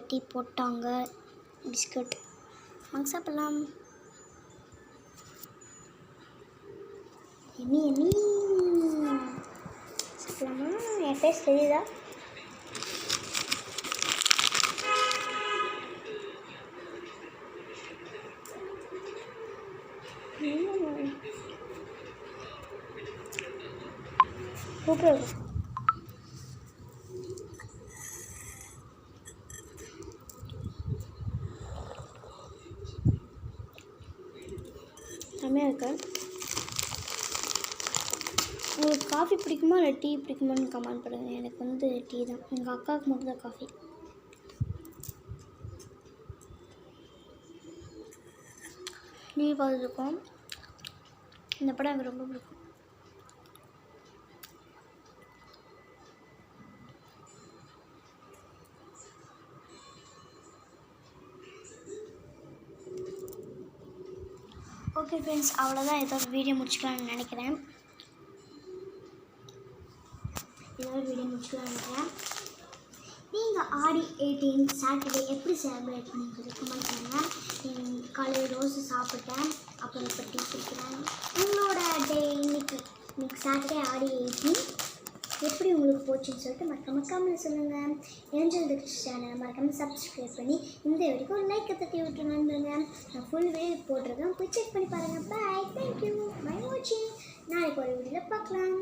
வெட்டி போட்டாங்க. பிஸ்கட் வாங்க சாப்பிடலாம். எம்மி எம்மி சாப்பிடலாமா? என் ஃபேஸ் தெரியுதா? சூப்பராக இருக்கும். செம்மையாக இருக்கு. உங்களுக்கு காஃபி பிடிக்குமா இல்லை டீ பிடிக்குமான்னு கமெண்ட் பண்ணுங்கள். எனக்கு வந்து டீ தான். எங்கள் அக்காவுக்கு மட்டும் தான் காஃபி. டிவி பார்த்துருக்கோம். இந்த படம் எனக்கு ரொம்ப பிடிக்கும். ஓகே ஃப்ரெண்ட்ஸ், அவ்வளோதான். ஏதோ வீடியோ முடிச்சுக்கலாம்னு நினைக்கிறேன். நீங்கள் ஆடி 18 சாட்டர்டே எப்படி செலிப்ரேட் பண்ணி கமெண்ட் பண்ணுங்கள். காலையில் ரோஸு சாப்பிட்டேன், அப்புறம் இப்போ டீ குடிக்கிறேன். உங்களோட டே இன்னைக்கு சாட்டர்டே ஆடி 18 எப்படி உங்களுக்கு போச்சுன்னு சொல்லிட்டு மறக்காமல் சொல்லுங்கள். ஏஞ்சல் டிக்ஸ் சேனலை மறக்காமல் சப்ஸ்கிரைப் பண்ணி இந்த வீடியோக்கு ஒரு லைக்கை தட்டி விட்டுருங்க. நான் ஃபுல் வீடியோ போட்டிருக்கேன், போய் செக் பண்ணி பாருங்கள். பாய், தேங்க்யூ, பை வாட்சிங். நாளைக்கு ஒரு வீடியோவில் பார்க்கலாம்.